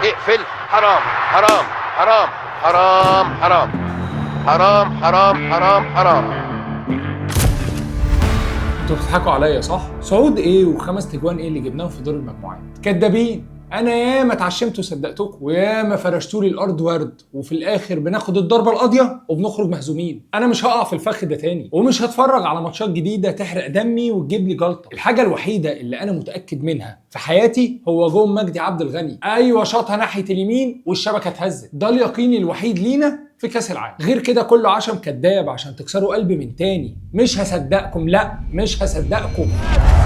اقفل. حرام حرام حرام حرام حرام حرام حرام حرام حرام. انتوا بتضحكوا عليا صح؟ صعود ايه وخمس تجوان ايه اللي جبناهم في دور المجموعات؟ كدابين. انا ياما اتعشمت وصدقتكم وياما فرشتولي الارض ورد وفي الاخر بناخد الضربه القاضيه وبنخرج مهزومين. انا مش هقع في الفخ ده تاني ومش هتفرج على ماتشات جديده تحرق دمي وتجيب لي جلطه. الحاجه الوحيده اللي انا متاكد منها في حياتي هو جون مجدي عبد الغني. ايوه شاطها ناحيه اليمين والشبكه اتهزت. ده اليقين الوحيد لينا في كاس العالم. غير كده كله عشم كداب عشان تكسروا قلبي من تاني. مش هصدقكم، لا مش هصدقكم.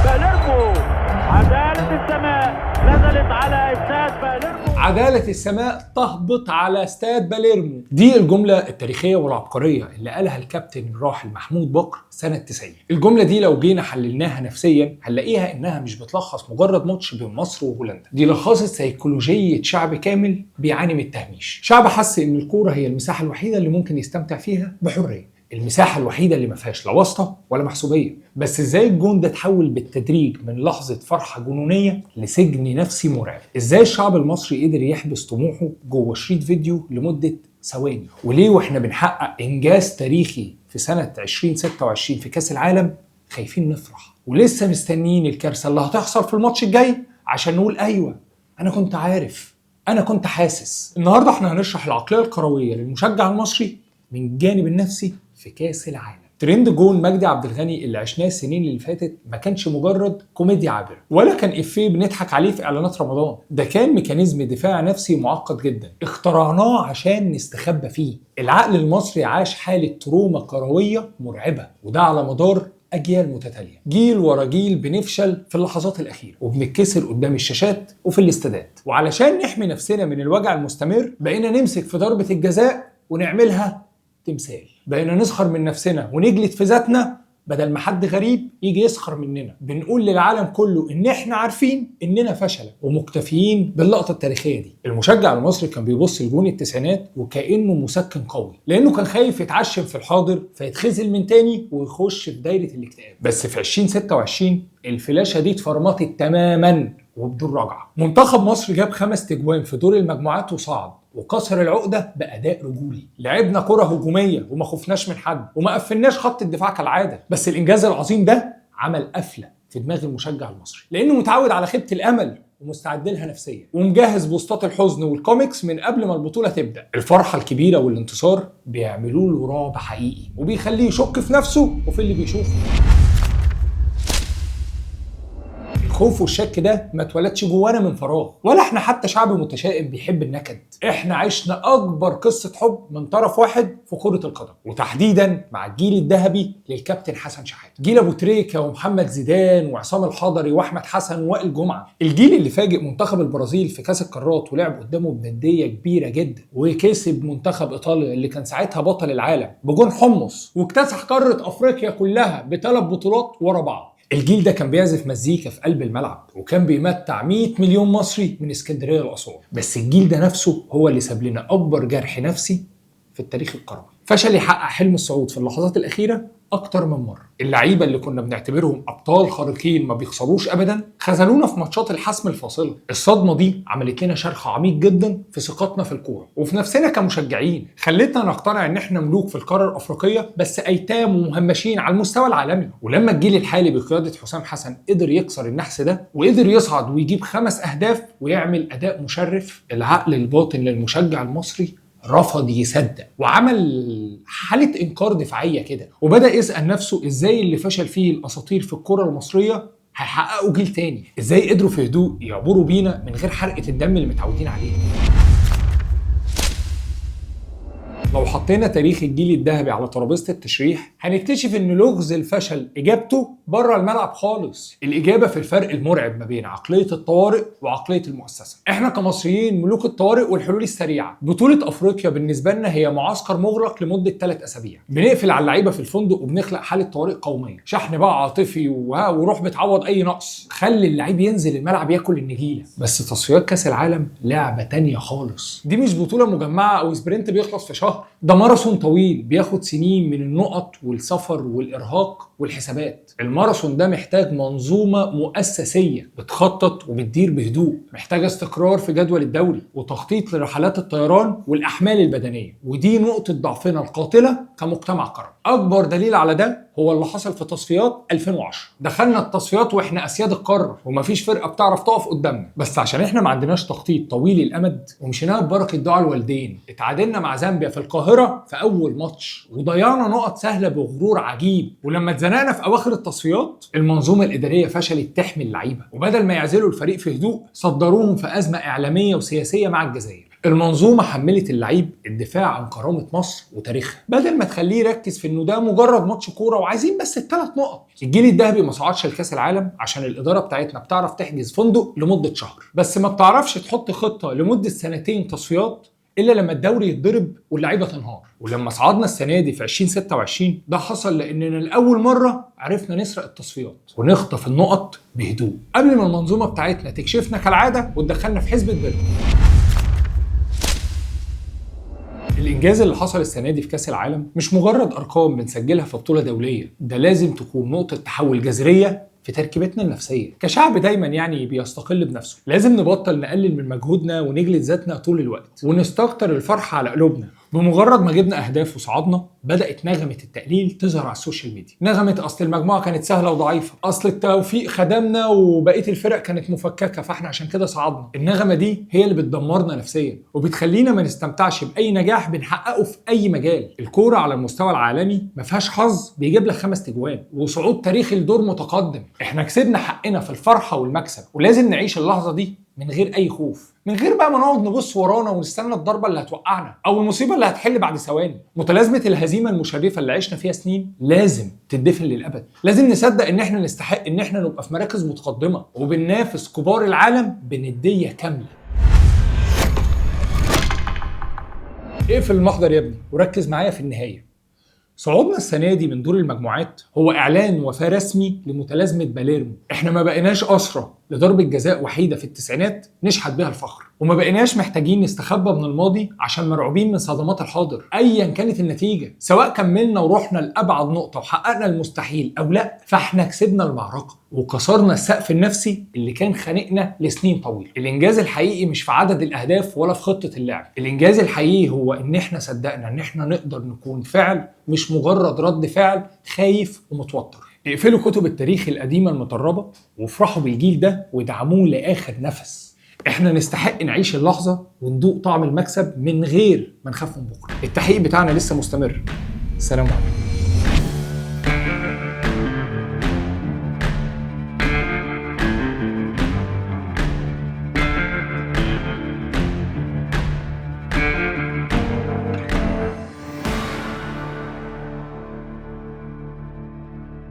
باليرمو، عدالة السماء نزلت على استاد باليرمو. عدالة السماء تهبط على استاد باليرمو. دي الجملة التاريخية والعبقرية اللي قالها الكابتن الراحل محمود بكر سنة 90. الجملة دي لو جينا حللناها نفسيا هنلاقيها انها مش بتلخص مجرد ماتش بين مصر وهولندا، دي لخصت سيكولوجية شعب كامل بيعاني من التهميش. شعب حس ان الكورة هي المساحة الوحيدة اللي ممكن يستمتع فيها بحرية، المساحة الوحيدة اللي ما فيهاش لا واسطة ولا محسوبية. بس ازاي الجون ده اتحول بالتدريج من لحظة فرحة جنونية لسجن نفسي مرعب؟ ازاي الشعب المصري قدر يحبس طموحه جوه شريط فيديو لمدة ثواني؟ وليه واحنا بنحقق انجاز تاريخي في سنة 2026 في كاس العالم خايفين نفرح ولسه مستنيين الكارثة اللي هتحصل في الماتش الجاي عشان نقول ايوه انا كنت عارف، انا كنت حاسس؟ النهارده احنا هنشرح العقلية الكروية للمشجع المصري من الجانب النفسي في كاس العالم. ترند جون مجدي عبد الغني اللي عشناه السنين اللي فاتت ما كانش مجرد كوميديا عابره ولا كان افيه بنضحك عليه في اعلانات رمضان، ده كان ميكانيزم دفاع نفسي معقد جدا اخترعناه عشان نستخبى فيه. العقل المصري عاش حاله تروما كرويه مرعبه، وده على مدار أجيال متتالية. جيل ورا جيل بنفشل في اللحظات الأخيرة وبنتكسر قدام الشاشات وفي الاستادات، وعلشان نحمي نفسنا من الوجع المستمر بقينا نمسك في ضربة الجزاء ونعملها تمثال. بقينا نسخر من نفسنا ونجلد في ذاتنا بدل ما حد غريب يجي يسخر مننا. بنقول للعالم كله ان احنا عارفين اننا فشلة ومكتفيين باللقطة التاريخية دي. المشجع المصري كان بيبص لجون التسعينات وكأنه مسكن قوي لانه كان خايف يتعشم في الحاضر فيتخزل من تاني ويخش في دايرة الاكتئاب. بس في 2026 الفلاشة دي اتفرمطت تماما وبدون رجعة. منتخب مصر جاب 5 تجوان في دور المجموعات وصعد وكسر العقدة بأداء رجولي. لعبنا كرة هجومية وما خفناش من حد وما قفلناش خط الدفاع كالعادة. بس الإنجاز العظيم ده عمل قفلة في دماغ المشجع المصري لأنه متعود على خيبة الأمل ومستعد لها نفسيا ومجهز بوستات الحزن والكوميكس من قبل ما البطولة تبدأ. الفرحة الكبيرة والانتصار بيعملوا له رعب حقيقي وبيخليه يشك في نفسه وفي اللي بيشوفه. الخوف والشك ده ما اتولدش جوانا من فراغ، ولا احنا حتى شعب متشائم بيحب النكد. احنا عشنا اكبر قصة حب من طرف واحد في كرة القدم، وتحديدا مع الجيل الذهبي للكابتن حسن شحاتة، جيل ابو تريكة ومحمد زيدان وعصام الحضري واحمد حسن ووائل جمعة. الجيل اللي فاجئ منتخب البرازيل في كاس القارات ولعب قدامه بندية كبيرة جدا وكسب منتخب ايطاليا اللي كان ساعتها بطل العالم بجون حمص، واكتسح قارة افريقيا كلها ب3 بطولات ورا بعض. الجيل ده كان بيعزف مزيكا في قلب الملعب وكان بيمتع 100 مليون مصري من اسكندريه لاسوان. بس الجيل ده نفسه هو اللي ساب لنا اكبر جرح نفسي في التاريخ الكروي. فشل يحقق حلم الصعود في اللحظات الاخيره اكتر من مره. اللعيبه اللي كنا بنعتبرهم ابطال خارقين ما بيخسروش ابدا خذلونا في ماتشات الحسم الفاصله. الصدمه دي عملت لنا شرخ عميق جدا في ثقتنا في الكوره وفي نفسنا كمشجعين، خلتنا نقتنع ان احنا ملوك في القاره الافريقيه بس ايتام ومهمشين على المستوى العالمي. ولما الجيل الحالي بقياده حسام حسن قدر يكسر النحس ده وقدر يصعد ويجيب 5 أهداف ويعمل اداء مشرف، العقل الباطن للمشجع المصري رفض يصدق وعمل حالة إنكار دفاعية كده وبدأ يسأل نفسه إزاي اللي فشل فيه الأساطير في الكرة المصرية هيحققوا جيل تاني، إزاي قدروا في هدوء يعبروا بينا من غير حرقة الدم اللي متعودين عليها. لو حطينا تاريخ الجيل الذهبي على ترابيزة التشريح هنكتشف ان لغز الفشل اجابته بره الملعب خالص. الاجابة في الفرق المرعب ما بين عقلية الطوارئ وعقلية المؤسسة. احنا كمصريين ملوك الطوارئ والحلول السريعة. بطولة افريقيا بالنسبة لنا هي معسكر مغلق لمدة 3 أسابيع، بنقفل على اللعيبة في الفندق وبنخلق حالة طوارئ قومية، شحن بقى عاطفي وروح بتعوض اي نقص، خلي اللعيب ينزل الملعب ياكل النجيلة. بس تصفيات كاس العالم لعبة تانية خالص. دي مش بطولة مجمعة او سبرنت بيخلص في شهر، ده ماراثون طويل بياخد سنين من النقط والسفر والإرهاق والحسابات. الماراثون ده محتاج منظومة مؤسسية بتخطط وبتدير بهدوء، محتاج استقرار في جدول الدوري وتخطيط لرحلات الطيران والأحمال البدنية، ودي نقطة ضعفنا القاتلة كمجتمع كروي. أكبر دليل على ده هو اللي حصل في تصفيات 2010. دخلنا التصفيات واحنا اسياد القاره ومفيش فرقه بتعرف تقف قدامنا، بس عشان احنا ما عندناش تخطيط طويل الامد ومشيناها ببركه دعاء الوالدين. اتعادلنا مع زامبيا في القاهره في اول ماتش وضيعنا نقط سهله بغرور عجيب، ولما اتزنقنا في اواخر التصفيات المنظومه الاداريه فشلت تحمي اللعيبه، وبدل ما يعزلوا الفريق في هدوء صدروهم في ازمه اعلاميه وسياسيه مع الجزائر. المنظومه حملت اللعيب الدفاع عن كرامه مصر وتاريخها بدل ما تخليه يركز في انه ده مجرد ماتش كوره وعايزين بس الثلاث نقط. الجيل الذهبي ما صعدش لكاس العالم عشان الاداره بتاعتنا بتعرف تحجز فندق لمده شهر، بس ما بتعرفش تحط خطه لمده سنتين تصفيات الا لما الدوري يتضرب واللعيبه تنهار. ولما صعدنا السنه دي في 2026 ده حصل لاننا لاول مره عرفنا نسرق التصفيات ونخطف النقط بهدوء قبل ما المنظومه بتاعتنا تكشفنا كالعاده وتدخلنا في حسبه بيراميدز. الإنجاز اللي حصل السنة دي في كأس العالم مش مجرد أرقام بنسجلها في بطولة دولية، ده لازم تكون نقطة تحول جذرية في تركيبتنا النفسية. كشعب دايما بيستقل بنفسه، لازم نبطل نقلل من مجهودنا ونجلد ذاتنا طول الوقت ونستكتر الفرحة على قلوبنا. بمجرد ما جبنا أهداف وصعدنا بدأت نغمة التقليل تظهر على السوشيال ميديا، نغمة أصل المجموعة كانت سهلة وضعيفة، أصل التوفيق خدمنا وبقية الفرق كانت مفككة فاحنا عشان كده صعدنا. النغمة دي هي اللي بتدمرنا نفسيا وبتخلينا ما نستمتعش بأي نجاح بنحققه في أي مجال. الكورة على المستوى العالمي ما فيهاش حظ بيجيب لك 5 تجوان وصعود تاريخي لدور متقدم، احنا كسبنا حقنا في الفرحة والمكسب ولازم نعيش اللحظة دي من غير اي خوف، من غير بقى ما نقعد نبص ورانا ونستنى الضربه اللي هتوقعنا او المصيبه اللي هتحل بعد ثواني. متلازمه الهزيمه المشرفه اللي عشنا فيها سنين لازم تدفن للابد. لازم نصدق ان احنا نستحق ان احنا نبقى في مراكز متقدمه وبننافس كبار العالم بنديه كامله. اقفل المحضر يا ابني وركز معايا في النهايه. صعودنا السنة دي من دور المجموعات هو إعلان وفاة رسمي لمتلازمة باليرمو. إحنا ما بقيناش أسرى لضربة جزاء وحيدة في التسعينات نشحت بها الفخر، وما بقيناش محتاجين نستخبى من الماضي عشان مرعوبين من صدمات الحاضر أيا كانت النتيجة. سواء كملنا ورحنا لأبعد نقطة وحققنا المستحيل أو لا، فإحنا كسبنا المعركة وكسرنا السقف النفسي اللي كان خانقنا لسنين طويلة. الإنجاز الحقيقي مش في عدد الأهداف ولا في خطة اللعب، الإنجاز الحقيقي هو إن إحنا صدقنا إن إحنا نقدر نكون فعل مش مجرد رد فعل خايف ومتوتر. اقفلوا كتب التاريخ القديمة المتربة وافرحوا بالجيل ده وادعموه لآخر نفس. احنا نستحق نعيش اللحظة وندوق طعم المكسب من غير ما نخاف من بكرة. التحقيق بتاعنا لسه مستمر. السلام عليكم.